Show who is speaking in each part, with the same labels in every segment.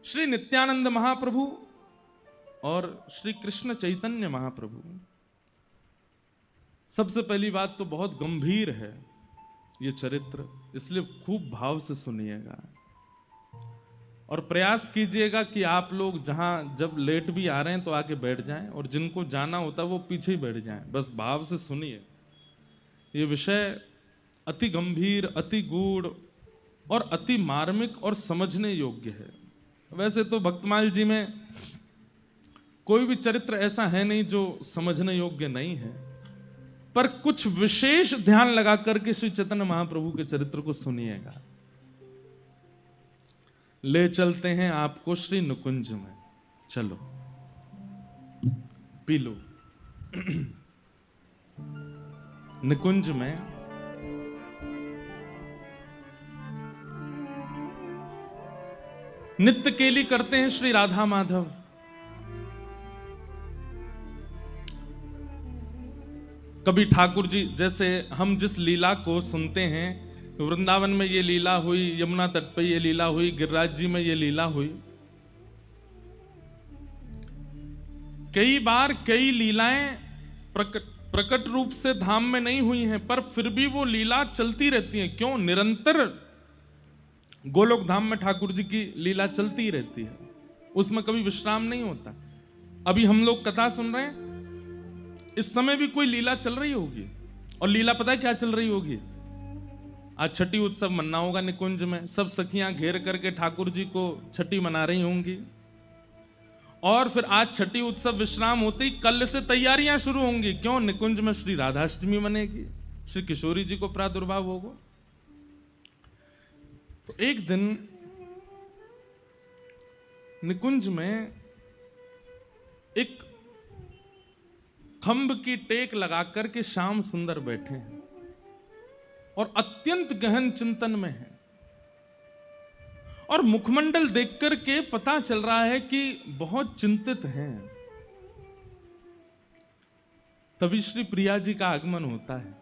Speaker 1: श्री नित्यानंद महाप्रभु और श्री कृष्ण चैतन्य महाप्रभु। सबसे पहली बात तो बहुत गंभीर है ये चरित्र, इसलिए खूब भाव से सुनिएगा और प्रयास कीजिएगा कि आप लोग जहां जब लेट भी आ रहे हैं तो आके बैठ जाएं और जिनको जाना होता है वो पीछे ही बैठ जाएं। बस भाव से सुनिए। ये विषय अति गंभीर, अति गूढ़ और अति मार्मिक और समझने योग्य है। वैसे तो भक्तमाल जी में कोई भी चरित्र ऐसा है नहीं जो समझने योग्य नहीं है, पर कुछ विशेष ध्यान लगा करके श्री चैतन्य महाप्रभु के चरित्र को सुनिएगा। ले चलते हैं आपको श्री नुकुंज में। चलो पी लो। निकुंज में नित्य केली करते हैं श्री राधा माधव। कभी ठाकुर जी, जैसे हम जिस लीला को सुनते हैं, वृंदावन में ये लीला हुई, यमुना तट पे ये लीला हुई, गिरिराज जी में ये लीला हुई। कई बार कई लीलाएं प्रकट रूप से धाम में नहीं हुई हैं, पर फिर भी वो लीला चलती रहती है। क्यों? निरंतर गोलोक धाम में ठाकुर जी की लीला चलती ही रहती है, उसमें कभी विश्राम नहीं होता। अभी हम लोग कथा सुन रहे हैं, इस समय भी कोई लीला चल रही होगी। और लीला पता है क्या चल रही होगी? आज छठी उत्सव मनाना होगा निकुंज में, सब सखियां घेर करके ठाकुर जी को छठी मना रही होंगी। और फिर आज छठी उत्सव विश्राम होते ही कल से तैयारियां शुरू होंगी। क्यों? निकुंज में श्री राधाष्टमी मनेगी, श्री किशोरी जी को प्रादुर्भाव होगा। तो एक दिन निकुंज में एक खंभ की टेक लगाकर के श्याम सुंदर बैठे हैं और अत्यंत गहन चिंतन में हैं। और मुखमंडल देखकर के पता चल रहा है कि बहुत चिंतित हैं। तभी श्री प्रिया जी का आगमन होता है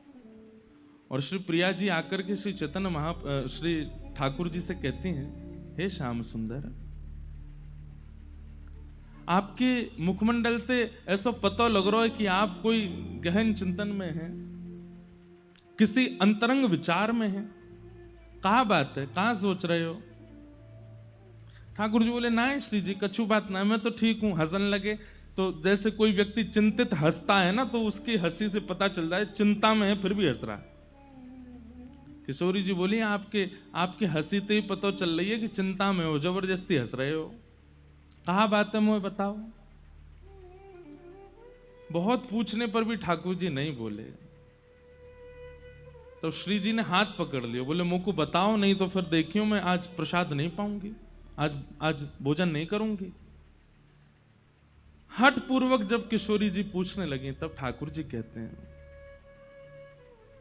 Speaker 1: और श्री प्रिया जी आकर के श्री चैतन्य श्री ठाकुर जी से कहती हैं, हे श्याम सुंदर, आपके मुखमंडल से ऐसा पता लग रहा है कि आप कोई गहन चिंतन में हैं, किसी अंतरंग विचार में हैं। कहाँ बात है, कहाँ सोच रहे हो? ठाकुर जी बोले, ना श्री जी, कछु बात ना, मैं तो ठीक हूं। हंसने लगे। तो जैसे कोई व्यक्ति चिंतित हंसता है ना, तो उसकी हंसी से पता चल जाए चिंता में है फिर भी हंस रहा है। किशोरी जी बोली, आपके हंसी से ही पता चल रही है कि चिंता में हो, जबरदस्ती हंस रहे हो। कहाँ बात है, मुझे बताओ। बहुत पूछने पर भी ठाकुर जी नहीं बोले। तो श्री जी ने हाथ पकड़ लिया, बोले मुझको बताओ, नहीं तो फिर देखियो मैं आज प्रसाद नहीं पाऊंगी, आज भोजन नहीं करूंगी। हठ पूर्वक जब किशोरी जी पूछने लगी, तब ठाकुर जी कहते हैं,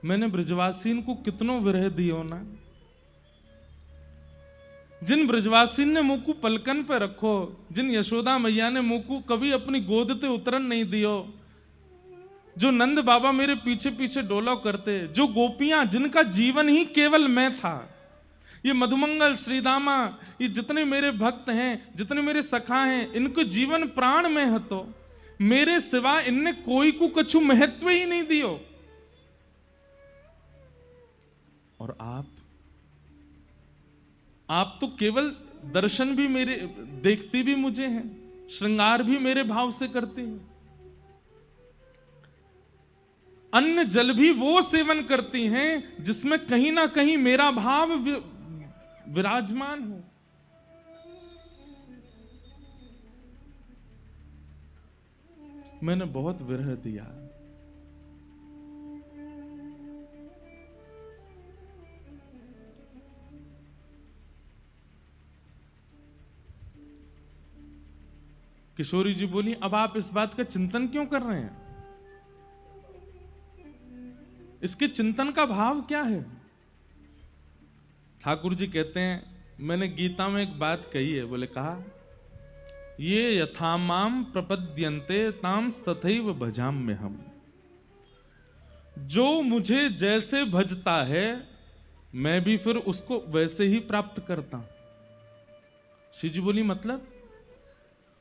Speaker 1: मैंने ब्रजवासीन को कितनों विरह दियो ना। जिन ब्रजवासीन ने मुंह को पलकन पे रखो, जिन यशोदा मैया ने मुंह को कभी अपनी गोद ते उतरन नहीं दियो, जो नंद बाबा मेरे पीछे पीछे डोलो करते, जो गोपियां जिनका जीवन ही केवल मैं था, ये मधुमंगल, श्रीदामा, ये जितने मेरे भक्त हैं, जितने मेरे सखा हैं, इनको जीवन प्राण में है, तो मेरे सिवा इनने कोई को कछु महत्व ही नहीं दियो। और आप तो केवल दर्शन भी मेरे देखती भी मुझे हैं, श्रृंगार भी मेरे भाव से करती हैं, अन्न जल भी वो सेवन करती हैं जिसमें कहीं ना कहीं मेरा भाव विराजमान हो। मैंने बहुत विरह दिया। किशोरी जी बोली, अब आप इस बात का चिंतन क्यों कर रहे हैं? इसके चिंतन का भाव क्या है? ठाकुर जी कहते हैं, मैंने गीता में एक बात कही है। बोले, कहा, ये यथामाम प्रपद्यन्ते ताम तथैव भजाम्य हम। जो मुझे जैसे भजता है, मैं भी फिर उसको वैसे ही प्राप्त करता हूं। श्री जी बोली मतलब?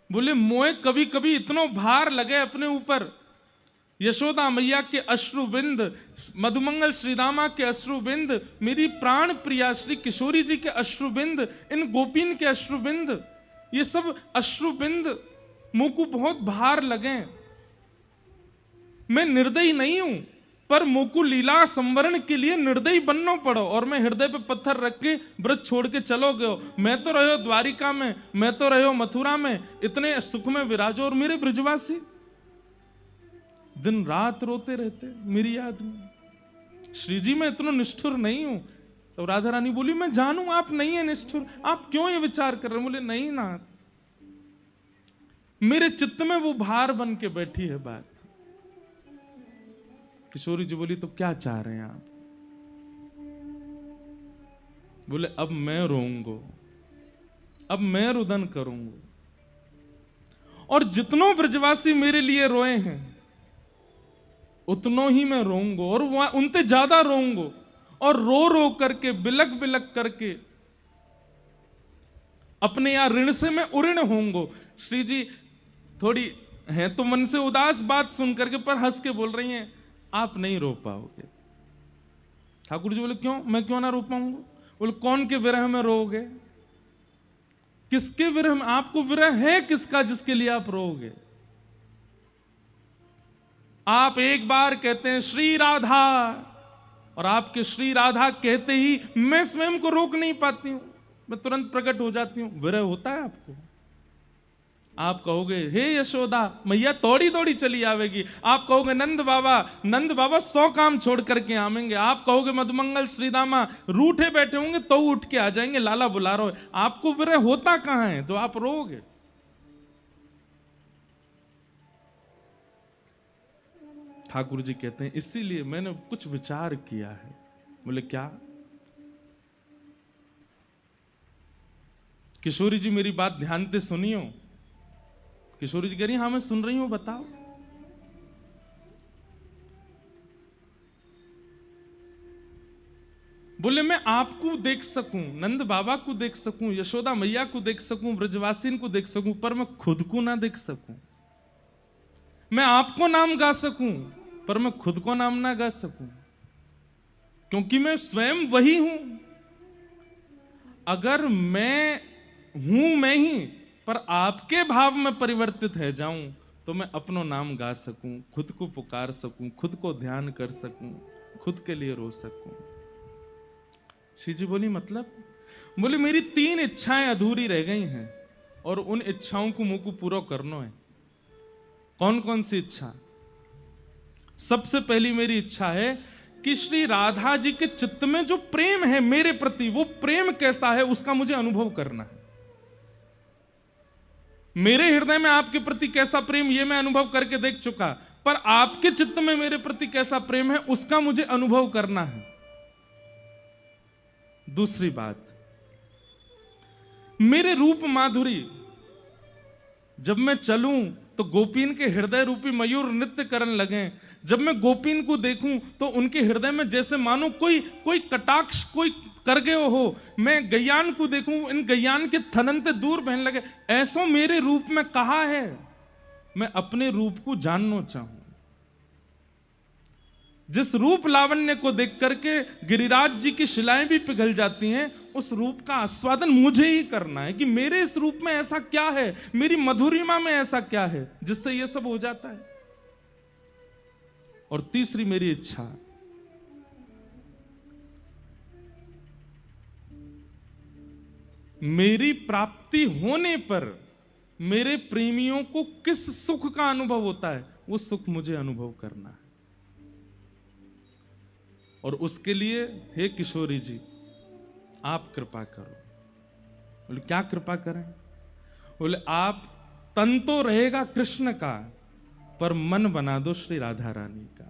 Speaker 1: बोले मोए कभी कभी इतना भार लगे अपने ऊपर, यशोदा मैया के अश्रुबिंद, मधुमंगल श्रीदामा के अश्रुबिंद, मेरी प्राण प्रिया श्री किशोरी जी के अश्रुबिंद, इन गोपीन के अश्रुबिंद, ये सब अश्रुबिंद मुंह को बहुत भार लगे। मैं निर्दयी नहीं हूं, पर मुंह को लीला संवरण के लिए निर्दयी बनना पड़ो, और मैं हृदय पे पत्थर रख के व्रत छोड़ के चलो गयो। मैं तो रहो द्वारिका में, मैं तो रहो मथुरा में, इतने सुख में विराजो, और मेरे ब्रजवासी दिन रात रोते रहते मेरी याद में। श्री जी मैं इतना निष्ठुर नहीं हूं। तो राधा रानी बोली मैं जानू आप नहीं है निष्ठुर, आप क्यों ये विचार कर रहे हैं? बोले नहीं ना, मेरे चित्त में वो भार बन के बैठी है बात। किशोरी जी बोली तो क्या चाह रहे हैं आप? बोले अब मैं रोऊंगा, अब मैं रुदन करूंगा, और जितनों ब्रजवासी मेरे लिए रोए हैं उतनों ही मैं रोऊंगा, और उनसे ज्यादा रोऊंगा, और रो रो करके बिलक बिलक करके अपने यहां ऋण से मैं उऋण होऊंगा। श्री जी थोड़ी है तो मन से उदास बात सुन करके, पर हंस के बोल रही हैं आप नहीं रो पाओगे। ठाकुर जी बोले क्यों, मैं क्यों ना रो पाऊंगा? बोले कौन के विरह में रोओगे? किसके विरह में? आपको विरह है किसका जिसके लिए आप रोओगे? आप एक बार कहते हैं श्री राधा, और आपके श्री राधा कहते ही मैं स्वयं को रोक नहीं पाती हूं, मैं तुरंत प्रकट हो जाती हूं। विरह होता है आपको? आप कहोगे हे यशोदा मैया तोड़ी तोड़ी चली आवेगी, आप कहोगे नंद बाबा 100 काम छोड़ करके आवेंगे, आप कहोगे मधुमंगल श्रीदामा रूठे बैठे होंगे तो उठ के आ जाएंगे, लाला बुला रहे हो। आपको विरह होता कहां है तो आप रोओगे? ठाकुर जी कहते हैं इसीलिए मैंने कुछ विचार किया है। बोले क्या? किशोरी जी मेरी बात ध्यान से सुनियो। किशोरी जी कह रही हाँ मैं सुन रही हूं, बताओ। बोले मैं आपको देख सकूं, नंद बाबा को देख सकूं, यशोदा मैया को देख सकूं, ब्रजवासीन को देख सकूं, पर मैं खुद को ना देख सकूं। मैं आपको नाम गा सकूं पर मैं खुद को नाम ना गा सकूं, क्योंकि मैं स्वयं वही हूं। अगर मैं हूं मैं ही, पर आपके भाव में परिवर्तित है जाऊं, तो मैं अपनो नाम गा सकूं, खुद को पुकार सकूं, खुद को ध्यान कर सकूं, खुद के लिए रो सकूं। श्री जी बोली मतलब? बोले मेरी 3 इच्छाएं अधूरी रह गई हैं, और उन इच्छाओं को मुझको पूरा करना है। कौन कौन सी इच्छा? सबसे पहली मेरी इच्छा है कि श्री राधा जी के चित्त में जो प्रेम है मेरे प्रति, वो प्रेम कैसा है उसका मुझे अनुभव करना है। मेरे हृदय में आपके प्रति कैसा प्रेम ये मैं अनुभव करके देख चुका, पर आपके चित्त में मेरे प्रति कैसा प्रेम है उसका मुझे अनुभव करना है। दूसरी बात, मेरे रूप माधुरी, जब मैं चलूं तो गोपीन के हृदय रूपी मयूर नृत्य करने लगे। जब मैं गोपीन को देखूं तो उनके हृदय में जैसे मानो कोई कटाक्ष कोई कर गए हो। मैं गैयान को देखूं, इन गैयान के थननते दूर बहने लगे। ऐसो मेरे रूप में कहा है, मैं अपने रूप को जानना चाहूं। जिस रूप लावण्य को देख करके गिरिराज जी की शिलाएं भी पिघल जाती हैं, उस रूप का आस्वादन मुझे ही करना है कि मेरे इस रूप में ऐसा क्या है, मेरी मधुरिमा में ऐसा क्या है जिससे यह सब हो जाता है। और तीसरी मेरी इच्छा, मेरी प्राप्ति होने पर मेरे प्रेमियों को किस सुख का अनुभव होता है, वो सुख मुझे अनुभव करना है। और उसके लिए हे किशोरी जी आप कृपा करो। बोले क्या कृपा करें? बोले आप तन तो रहेगा कृष्ण का, पर मन बना दो श्री राधा रानी का।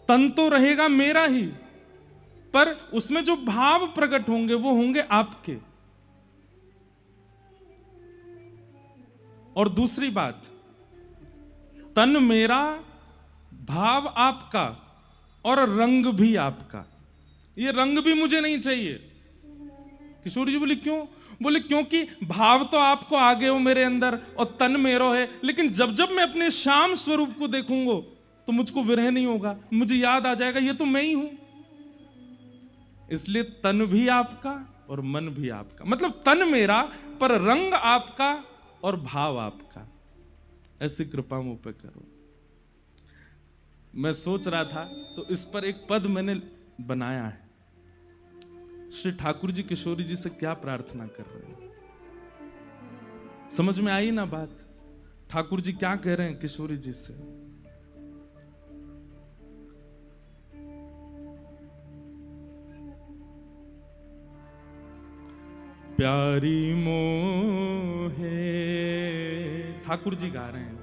Speaker 1: तन तो रहेगा मेरा ही, पर उसमें जो भाव प्रकट होंगे वो होंगे आपके। और दूसरी बात, तन मेरा, भाव आपका, और रंग भी आपका। ये रंग भी मुझे नहीं चाहिए। किशोरी जी बोली क्यों? बोले क्योंकि भाव तो आपको आ गए हो मेरे अंदर और तन मेरो है, लेकिन जब जब मैं अपने श्याम स्वरूप को देखूंगा तो मुझको विरह नहीं होगा, मुझे याद आ जाएगा ये तो मैं ही हूं। इसलिए तन भी आपका और मन भी आपका, मतलब तन मेरा पर रंग आपका और भाव आपका। ऐसी कृपा मुझ पे करो। मैं सोच रहा था तो इस पर एक पद मैंने बनाया है। श्री ठाकुर जी किशोरी जी से क्या प्रार्थना कर रहे हैं, समझ में आई ना बात? ठाकुर जी क्या कह रहे हैं किशोरी जी से? प्यारी मोहे, ठाकुर जी गा रहे हैं,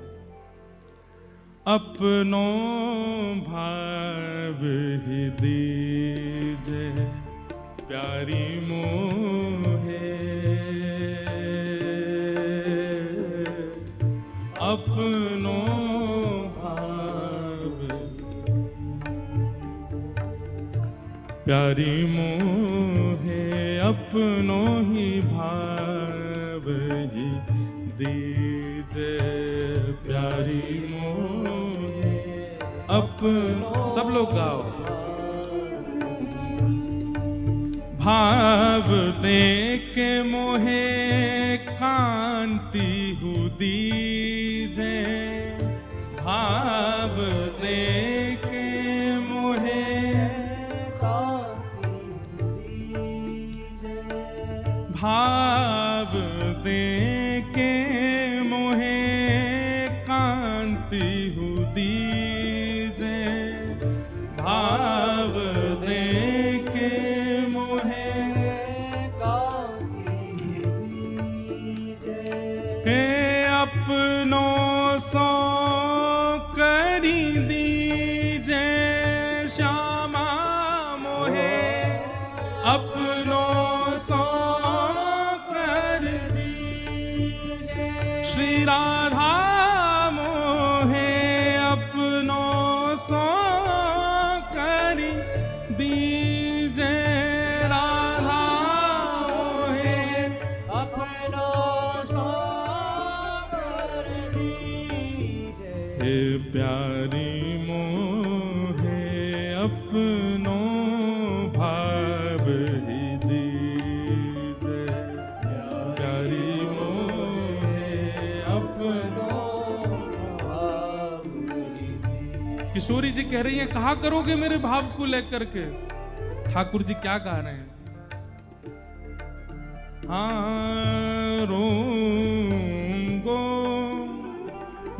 Speaker 1: अपनो भाव ही दीजे प्यारी मोहे, अपनो भाव प्यारी मोहे, अपनो ही भाव ही दीजे प्यारी मोहे, अपनो। सब लोग गाओ। भाव दे के मोहे कांति हु दीजे, भाव दे के मोहे भाव दे के मोहे कांति हु दीजे, भाव दे के मोहे कांति दीजे, हे अपनो सो करी दीजे श्यामा मोहे, अपनो सो श्री राधा मोहे, अपनो सो करी दीजे राधा मोहे, अपनो सो कर दीजे, हे प्यारी मोहे, अपनो भाव ही दीजे, प्यारी किशोरी जी कह रही हैं कहा करोगे मेरे भाव को लेकर के? ठाकुर जी क्या कह रहे हैं? हाँ रोंगो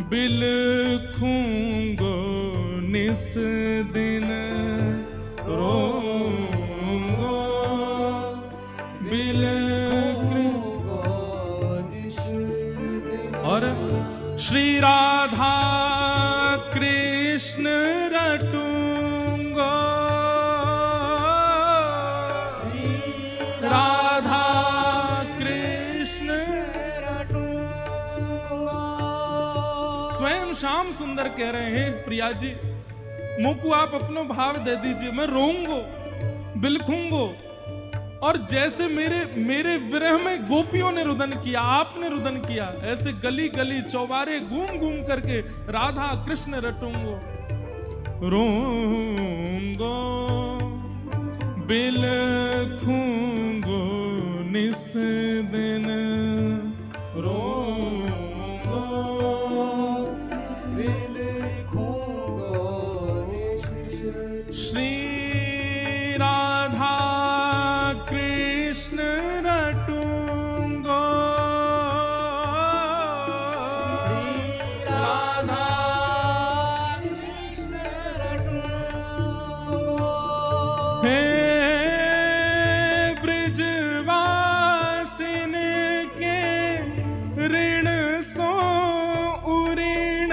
Speaker 1: बिलखूंगो निस दिन, रोंगो बिलखूंगो निस दिन, और श्री राधा कृष्ण रटूंगो, राधा कृष्ण रटूंगो। स्वयं श्याम सुंदर कह रहे हैं प्रिया जी मुझको आप अपनो भाव दे दीजिए, मैं रोऊंगो बिलखूंगो, और जैसे मेरे विरह में गोपियों ने रुदन किया, आपने रुदन किया, ऐसे गली गली चौबारे घूम घूम करके राधा कृष्ण रटूंगो, रोऊंगो बिलखूंगो निस दिन, रोऊंगो बिलखूंगो निस दिन, श्री राधा कृष्ण रटूंगो, श्री राधा कृष्ण रटूंगो, हे ब्रजवासिन के ऋण सो उऋण,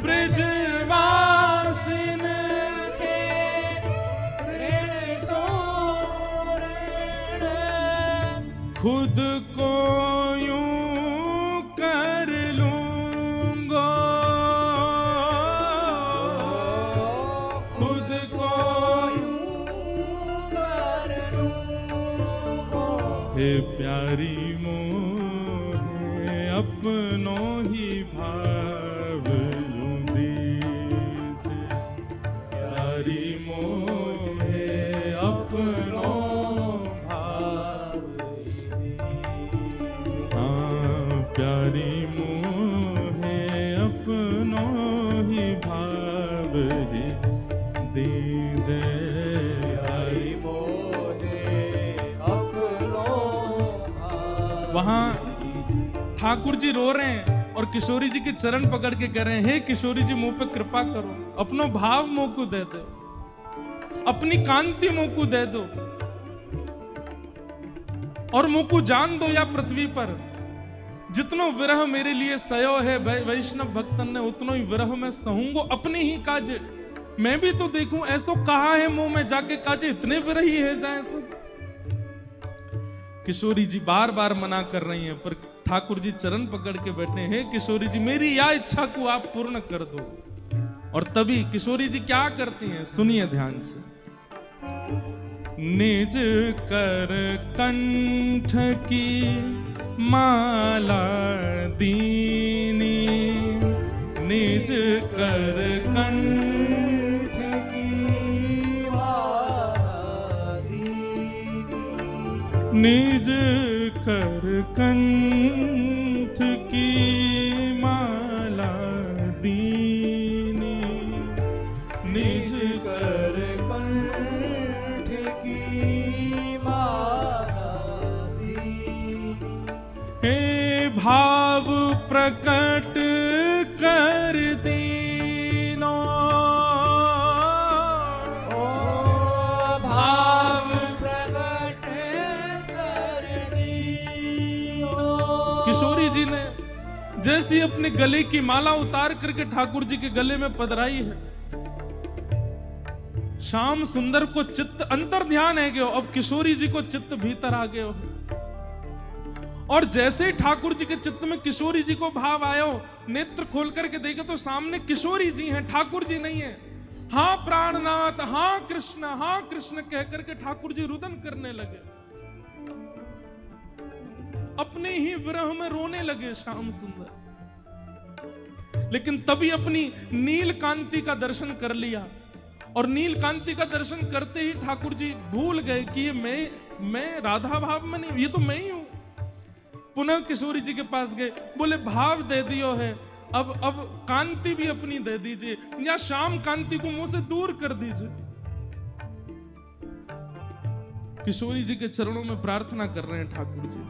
Speaker 1: ब्रजवासिन के ऋण सो ऋण, खुद को यूं कर लूंगो, खुद को यूं कर लूंगो, हे मोहे अपनों ही भाव यूं दीजे, प्यारी मोहे अपनों भाव, हाँ प्यारी मोहे अपनों ही भाव ही दीजे, प्यारी मोहे अपनों भाव। वहां ठाकुर जी रो रहे हैं और किशोरी जी के चरण पकड़ के कह रहे हैं, हे किशोरी जी मुंह पे कृपा करो, अपनो भाव मुंह को दे दो, अपनी कांति मुंह को दे दो और मुंह को जान दो या पृथ्वी पर जितनो विरह मेरे लिए सयो है वैष्णव भक्तन ने, उतनो ही विरह में सहूंगो अपने ही काजे। मैं भी तो देखूं ऐसो कहा है मुंह में जाके काजे, इतने विरही है जाए सब। किशोरी जी बार बार मना कर रही हैं, पर ठाकुर जी चरण पकड़ के बैठे हैं, किशोरी जी मेरी या इच्छा को आप पूर्ण कर दो। और तभी किशोरी जी क्या करती हैं, सुनिए ध्यान से। निज कर कंठ की माला दीनी, निज कर कंठ की माला दीनी, निज कर कंठ की माला दीनी, निज कर कंठ की माला दीनी, हे भाव प्रकट कर दीनो, ओ भाव प्रकट कर दीनो। किशोरी जी ने जैसी अपने गले की माला उतार करके ठाकुर जी के गले में पधराई है, श्याम सुंदर को चित्त अंतर ध्यान है गयो, अब किशोरी जी को चित्त भीतर आ गयो। और जैसे ठाकुर जी के चित्त में किशोरी जी को भाव आयो, नेत्र खोल करके देखे तो सामने किशोरी जी हैं, ठाकुर जी नहीं है। हाँ प्राणनाथ, हाँ कृष्ण कह करके ठाकुर जी रुदन करने लगे, अपने ही विरह में रोने लगे श्याम सुंदर। लेकिन तभी अपनी नील कांति का दर्शन कर लिया, और नील कांति का दर्शन करते ही ठाकुर जी भूल गए कि ये मैं राधा भाव में नहीं, ये तो मैं ही हूं। पुनः किशोरी जी के पास गए, बोले भाव दे दियो है, अब कांति भी अपनी दे दीजिए, या शाम कांति को मुंह से दूर कर दीजिए। किशोरी जी के चरणों में प्रार्थना कर रहे हैं ठाकुर जी,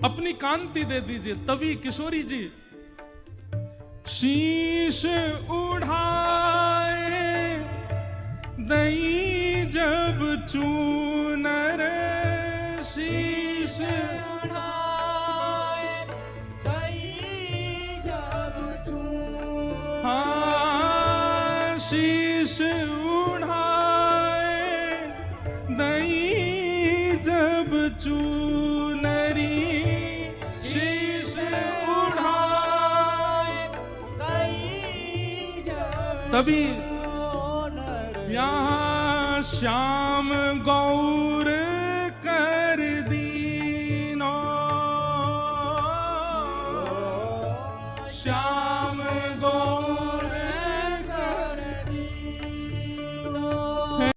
Speaker 1: अपनी कांति दे दीजिए। तभी किशोरी जी शीश उड़ाए दई जब चूनर, शीश उड़ाए दई जब चूनर, हाँ शीश उड़ाए दई जब चूनरी, शीश उड़ाए दई जब, तभी यहाँ श्याम गौ